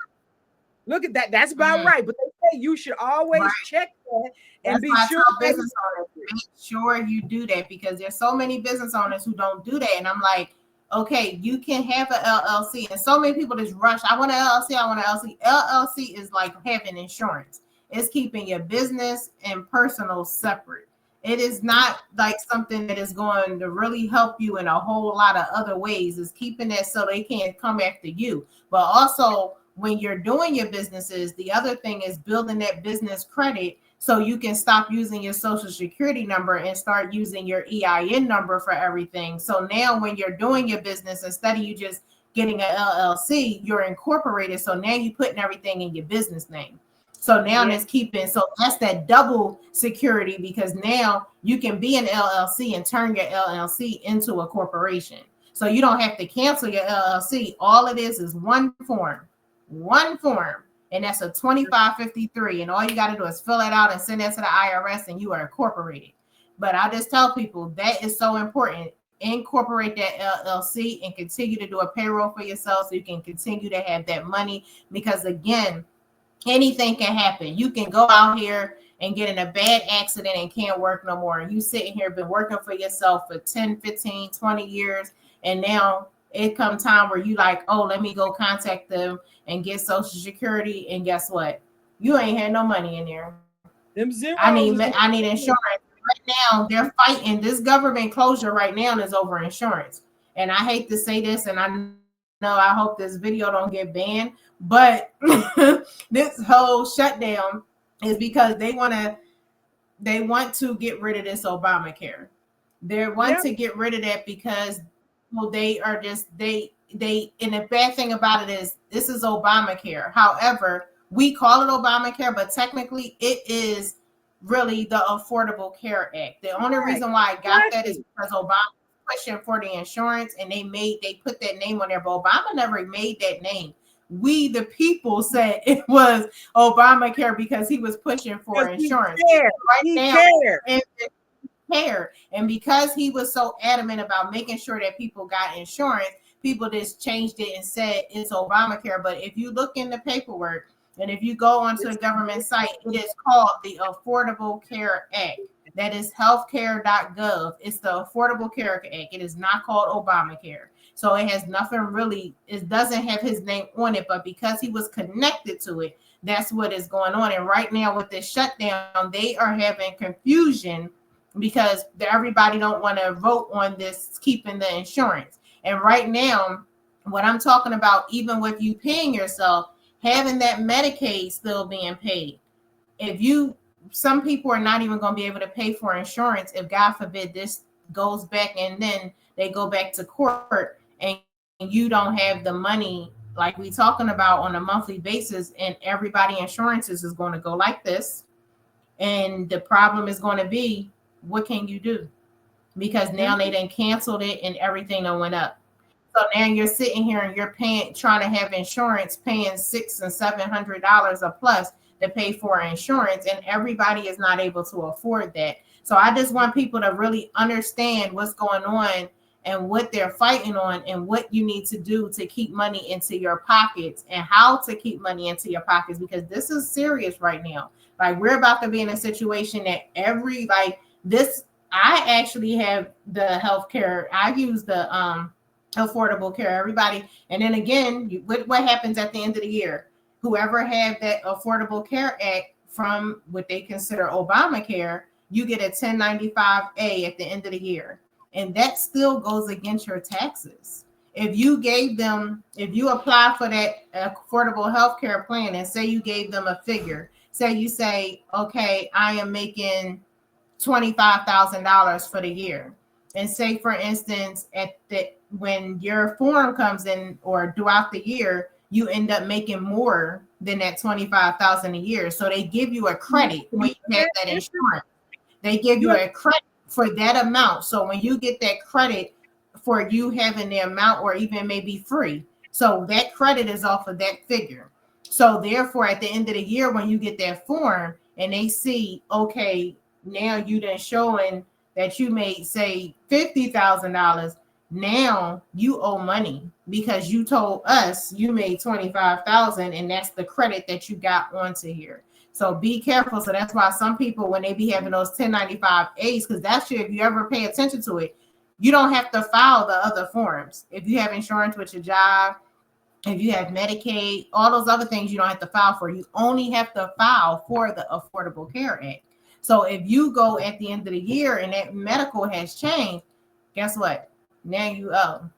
look at that. That's about right. But they say you should always check that and be sure. Business owners, make sure you do that because there's so many business owners who don't do that. And I'm like, okay, you can have an LLC. And so many people just rush. I want an LLC. I want an LLC. LLC is like having insurance. It's keeping your business and personal separate. It is not like something that is going to really help you in a whole lot of other ways. It's keeping that so they can't come after you. But also, when you're doing your businesses, the other thing is building that business credit so you can stop using your Social Security number and start using your EIN number for everything. So now when you're doing your business, instead of you just getting an LLC, you're incorporated. So now you're putting everything in your business name. So now it's keeping, so that's that double security because now you can be an LLC and turn your LLC into a corporation. So you don't have to cancel your LLC. All it is one form, and that's a 2553. And all you got to do is fill it out and send it to the IRS and you are incorporated. But I just tell people that is so important. Incorporate that LLC and continue to do a payroll for yourself so you can continue to have that money because again, anything can happen. You can go out here and get in a bad accident and can't work no more. And you sitting here, been working for yourself for 10, 15, 20 years. And now it come time where you like, oh, let me go contact them and get Social Security. And guess what? You ain't had no money in there. I need insurance. Right now, they're fighting. This government closure right now is over insurance. And I hate to say this, and I hope this video don't get banned, but this whole shutdown is because they want to get rid of this Obamacare. They want to get rid of that because they are just and the bad thing about it is this is Obamacare. However, we call it Obamacare, but technically it is really the Affordable Care Act. The only reason why I got that is because Obama pushing for the insurance and they put that name on there, but Obama never made that name. We the people said it was Obamacare because he was pushing for insurance. And because he was so adamant about making sure that people got insurance, people just changed it and said it's Obamacare. But if you look in the paperwork and if you go onto the government site, it is called the Affordable Care Act. That is healthcare.gov. It's the Affordable Care Act. It is not called Obamacare. So it has nothing really, it doesn't have his name on it, but because he was connected to it, that's what is going on. And right now with this shutdown, they are having confusion because everybody don't want to vote on this, keeping the insurance. And right now, what I'm talking about, even with you paying yourself, having that Medicaid still being paid. Some people are not even going to be able to pay for insurance if, God forbid, this goes back and then they go back to court and you don't have the money like we talking about on a monthly basis, and everybody insurances is going to go like this. And the problem is going to be, what can you do? Because now they done canceled it and everything done went up. So now you're sitting here and you're trying to have insurance, paying $600 and $700 a plus to pay for insurance, and everybody is not able to afford that. So I just want people to really understand what's going on and what they're fighting on and what you need to do to keep money into your pockets and how to keep money into your pockets, because this is serious right now. Like, we're about to be in a situation that I actually have the healthcare. I use the affordable care. Everybody, and then again, what happens at the end of the year? Whoever had that Affordable Care Act from what they consider Obamacare, you get a 1095-A at the end of the year, and that still goes against your taxes. If you apply for that affordable health care plan and say you gave them a figure, say you say, okay, I am making $25,000 for the year. And say, for instance, when your form comes in or throughout the year, you end up making more than that 25,000 a year. So they give you a credit when you have that insurance. They give you a credit for that amount. So when you get that credit for you having the amount or even maybe free, so that credit is off of that figure. So therefore, at the end of the year, when you get that form and they see, okay, now you done showing that you made say $50,000. Now you owe money because you told us you made 25,000, and that's the credit that you got onto here. So be careful. So that's why some people, when they be having those 1095As, because that's if you ever pay attention to it, you don't have to file the other forms. If you have insurance with your job, if you have Medicaid, all those other things you don't have to file for. You only have to file for the Affordable Care Act. So if you go at the end of the year and that medical has changed, guess what? Now you owe.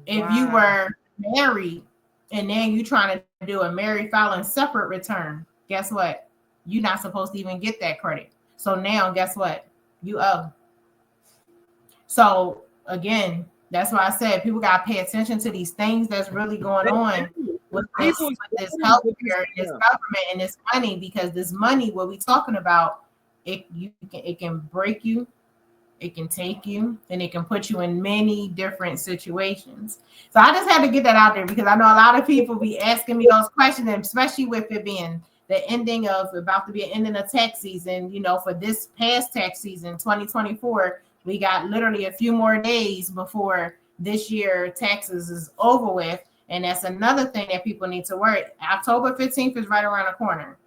If you were married and then you trying to do a married filing separate return, guess what? You're not supposed to even get that credit. So now guess what? You owe. So again, that's why I said people got to pay attention to these things that's really going on with this healthcare and this government and this money, because this money, what we talking about, it can break you, it can take you, and it can put you in many different situations. So I just had to get that out there because I know a lot of people be asking me those questions, and especially with it being the ending of about to be an ending of tax season, for this past tax season, 2024. We got literally a few more days before this year taxes is over with. And that's another thing that people need to worry. October 15th is right around the corner.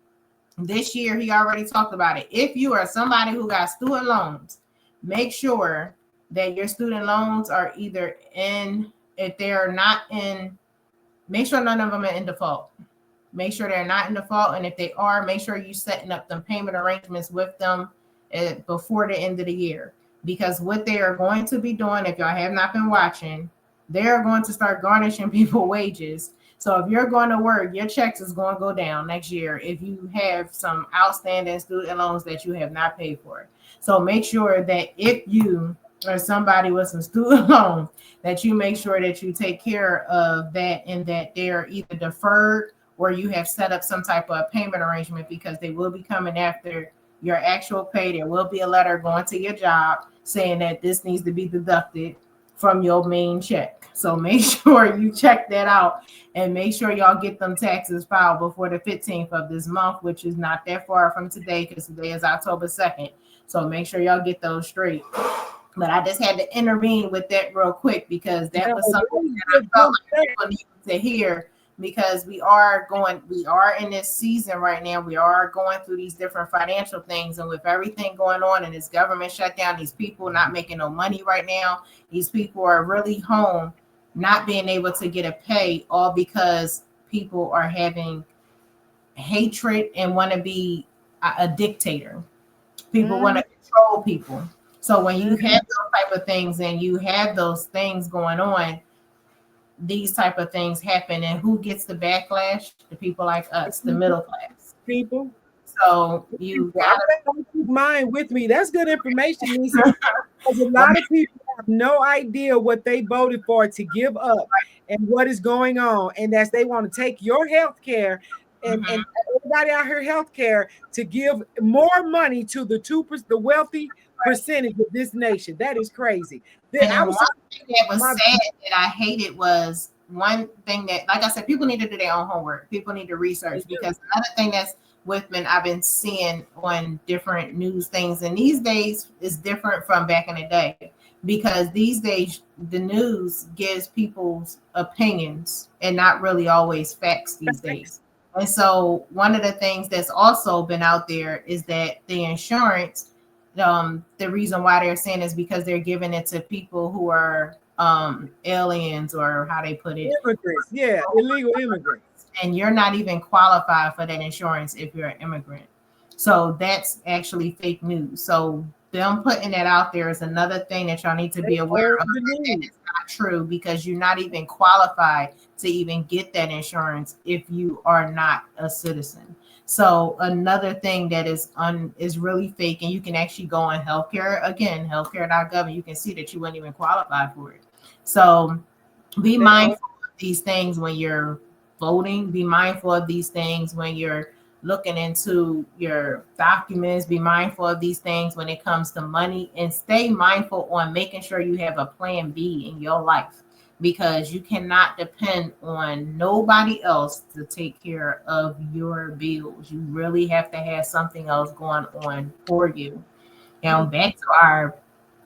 This year, he already talked about it. If you are somebody who got student loans, make sure that your student loans are either if they're not in, make sure none of them are in default. Make sure they're not in default. And if they are, make sure you're setting up them payment arrangements with them before the end of the year. Because what they are going to be doing, if y'all have not been watching, they're going to start garnishing people's wages. So if you're going to work, your checks is going to go down next year if you have some outstanding student loans that you have not paid for. So make sure that if you or somebody with some student loans, that you make sure that you take care of that and that they're either deferred or you have set up some type of payment arrangement, because they will be coming after your actual pay. There will be a letter going to your job saying that this needs to be deducted from your main check. So make sure you check that out and make sure y'all get them taxes filed before the 15th of this month, which is not that far from today because today is October 2nd. So make sure y'all get those straight. But I just had to intervene with that real quick because that was something that I felt like people needed to hear, because we are in this season right now. We are going through these different financial things, and with everything going on in this government shutdown, these people not making no money right now. These people are really home, not being able to get a pay, all because people are having hatred and want to be a dictator. People want to control people. So when you have those type of things and you have those things going on, these type of things happen, and who gets the backlash? The people like us, the middle class people. So you gotta keep mine with me. That's good information, Lisa. Because a lot of people have no idea what they voted for to give up and what is going on, and that's they want to take your health care and everybody out here health care to give more money to the wealthy percentage of this nation. That is crazy. And one thing that was sad that I hated was one thing that, like I said, people need to do their own homework. People need to research, because another thing that's I've been seeing on different news things, and these days is different from back in the day, because these days the news gives people's opinions and not really always facts these days. And so one of the things that's also been out there is that the insurance the reason why they're saying is because they're giving it to people who are aliens, or how they put it, Immigrants, yeah, illegal immigrants. and you're not even qualified for that insurance if you're an immigrant. So that's actually fake news. So them putting that out there is another thing that y'all need to They be aware own of. the That news. is not true, because you're not even qualified to even get that insurance if you are not a citizen. So another thing that is really fake, and you can actually go on healthcare, again, healthcare.gov, and you can see that you wouldn't even qualify for it. So be They own. mindful of these things when you're voting. Be mindful of these things when you're looking into your documents. Be mindful of these things when it comes to money, and stay mindful on making sure you have a plan B in your life, because you cannot depend on nobody else to take care of your bills. You really have to have something else going on for you. Now, back to our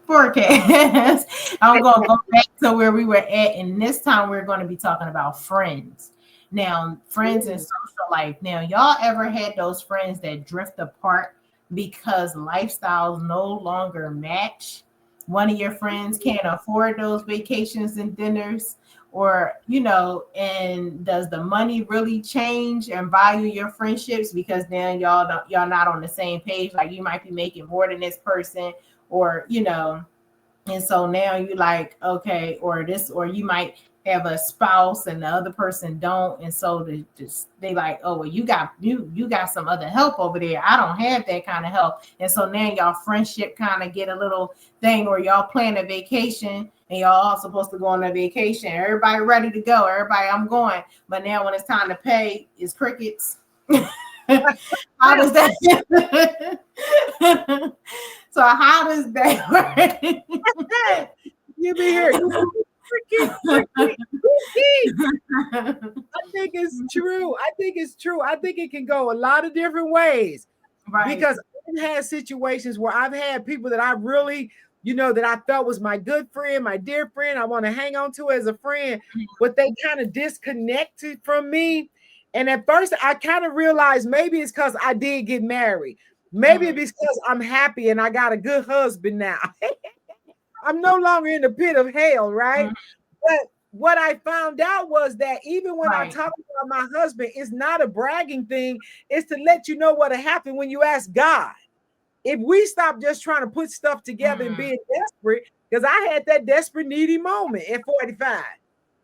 forecast. I'm going to go back to where we were at, and this time we're going to be talking about friends. Now, friends and Ooh. social life. Now, y'all ever had those friends that drift apart because lifestyles no longer match? One of your friends can't afford those vacations and dinners, or and does the money really change and value your friendships, because then y'all not on the same page? Like, you might be making more than this person, or and so now you like, okay, or this, or you might have a spouse and the other person don't, and so they like, oh well, you got some other help over there, I don't have that kind of help. And so now y'all friendship kind of get a little thing where y'all plan a vacation, and y'all all supposed to go on a vacation, everybody ready to go, everybody, I'm going, but now when it's time to pay, it's crickets. How does that so how does that work? You be here. Cricket, cricket, cricket. I think it's true. I think it's true. I think it can go a lot of different ways, Right. because I've had situations where I've had people that I really, that I felt was my good friend, my dear friend, I want to hang on to as a friend, but they kind of disconnected from me. And at first, I kind of realized maybe it's because I did get married. Maybe Mhm. it's because I'm happy and I got a good husband now. I'm no longer in the pit of hell, right? Mhm. But what I found out was that even when I Right. talk about my husband, it's not a bragging thing. It's to let you know what'll happen when you ask God. If we stop just trying to put stuff together and Mhm. being desperate, because I had that desperate, needy moment at 45.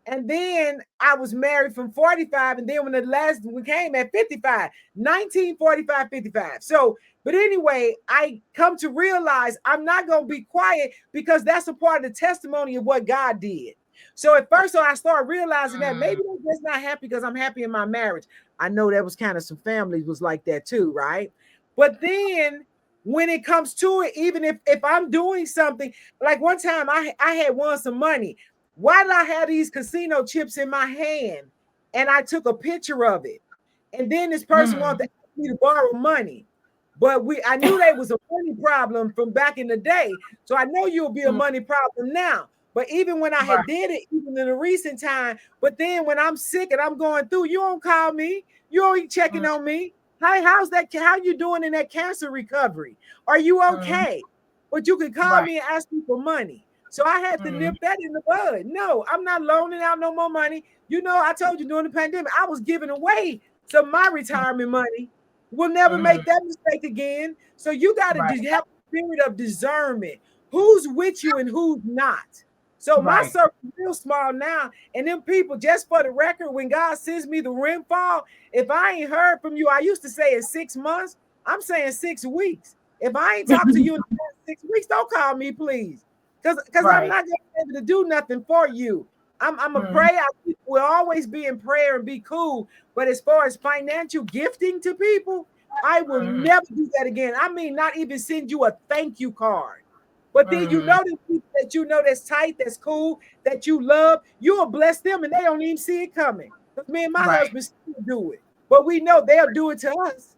And then I was married from 45. And then when the last one came at 55, 1945, 55. So, but anyway, I come to realize I'm not going to be quiet, because that's a part of the testimony of what God did. So at first, I started realizing that maybe they're just not happy because I'm happy in my marriage. I know that was kind of some families was like that too, right? But then when it comes to it, even if I'm doing something, like one time I had won some money. Why did I have these casino chips in my hand? And I took a picture of it. And then this person wanted to Mhm. ask me to borrow money. But I knew they was a money problem from back in the day. So I know you'll be a Mhm. money problem now. But even when I Right. had did it, even in a recent time, but then when I'm sick and I'm going through, you don't call me. You don't checking Mhm. on me. How's that? How you doing in that cancer recovery? Are you Mhm. okay? But you can call Right. me and ask me for money. So I had to nip Mhm. that in the bud. No, I'm not loaning out no more money. I told you during the pandemic, I was giving away some of my retirement money. We'll never Mhm. make that mistake again. So you got to Right. have a spirit of discernment. Who's with you and who's not. So my Right. circle is real small now. And them people, just for the record, when God sends me the windfall, if I ain't heard from you, I used to say in 6 months, I'm saying 6 weeks. If I ain't talked to you in the past 6 weeks, don't call me, please. Because I'm Right. not gonna be able to do nothing for you. I'm a Mhm. pray. Will always be in prayer and be cool. But as far as financial gifting to people, I will Mhm. never do that again. I mean, not even send you a thank you card. But then Mhm. the people that that's tight, that's cool, that you love, you'll bless them and they don't even see it coming. Because me and my Right. husband still do it. But we know they'll do it to us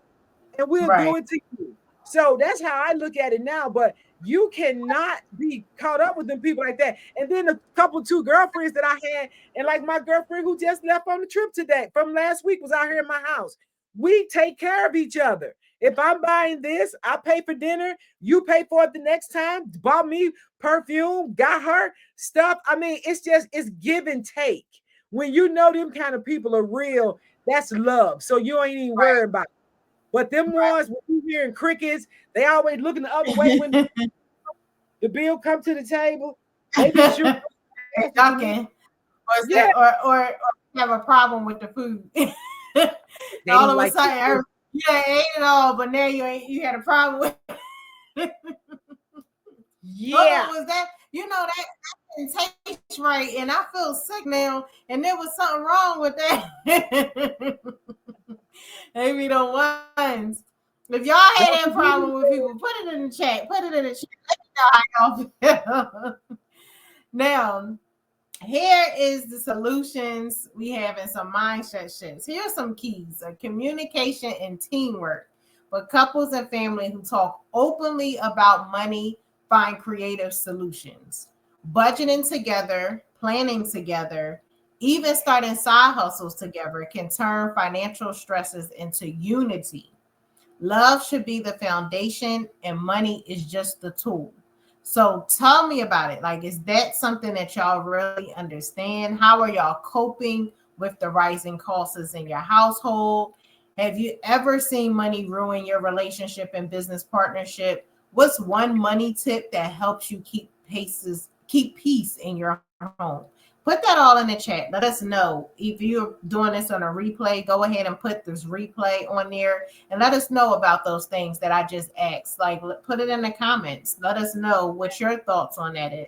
and we'll do Right. it to you. So that's how I look at it now. But you cannot be caught up with them people like that. And then a couple, two girlfriends that I had, and like my girlfriend who just left on the trip today from last week was out here in my house. We take care of each other. If I'm buying this, I pay for dinner, you pay for it the next time, bought me perfume, got her stuff. I mean, it's give and take. When you know them kind of people are real, that's love. So you ain't even worried about it. But them ones, when you hearing crickets, they always looking the other way when Right. the bill come to the table, making sure asking for me. Ducking, or Yeah, say, or have a problem with the food. they All don't of a like the food. sudden, you ain't ate it all, but now you ain't. You had a problem with. Yeah. What was that? That didn't taste right, and I feel sick now. And there was something wrong with that. Maybe the ones. If y'all had Don't that forget problem me. with people, put it in the chat. Put it in the chat. Let me know how y'all feel. Now, here is the solutions we have in some mindset shifts. Here's some keys of communication and teamwork for couples and family who talk openly about money, find creative solutions. Budgeting together, planning together, even starting side hustles together can turn financial stresses into unity. Love should be the foundation, and money is just the tool. So tell me about it. Like, is that something that y'all really understand? How are y'all coping with the rising costs in your household? Have you ever seen money ruin your relationship and business partnership? What's one money tip that helps you keep peace in your home? Put that all in the chat. Let us know. If you're doing this on a replay, go ahead and put this replay on there and let us know about those things that I just asked. Like, put it in the comments. Let us know what your thoughts on that is.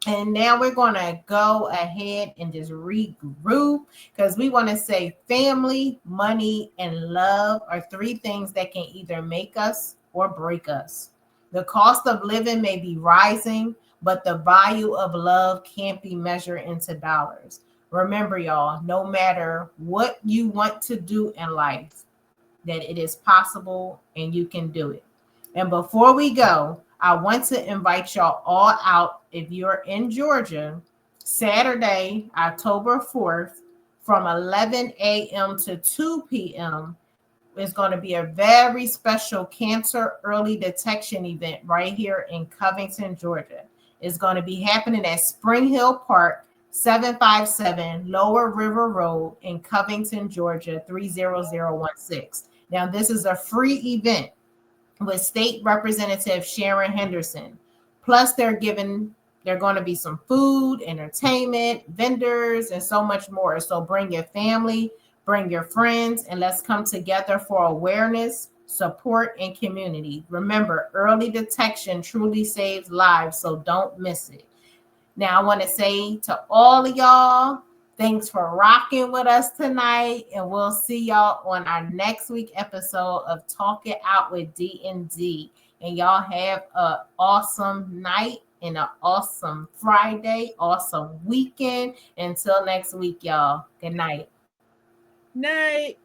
And now we're going to go ahead and just regroup because we want to say family, money, and love are three things that can either make us or break us. The cost of living may be rising, but the value of love can't be measured into dollars. Remember, y'all, no matter what you want to do in life, that it is possible and you can do it. And before we go, I want to invite y'all all out if you're in Georgia, Saturday, October 4th, from 11 a.m. to 2 p.m. is going to be a very special cancer early detection event right here in Covington, Georgia. It's going to be happening at Spring Hill Park, 757 Lower River Road in Covington, Georgia, 30016. Now, this is a free event with State Representative Sharon Henderson. Plus, they're going to be some food, entertainment, vendors, and so much more. So bring your family, bring your friends, and let's come together for awareness, support, and community. Remember, early detection truly saves lives, so don't miss it. Now, I want to say to all of y'all, thanks for rocking with us tonight, and we'll see y'all on our next week episode of Talk It Out with D and D. And y'all have an awesome night and an awesome Friday, awesome weekend. Until next week, y'all. Good night. Night.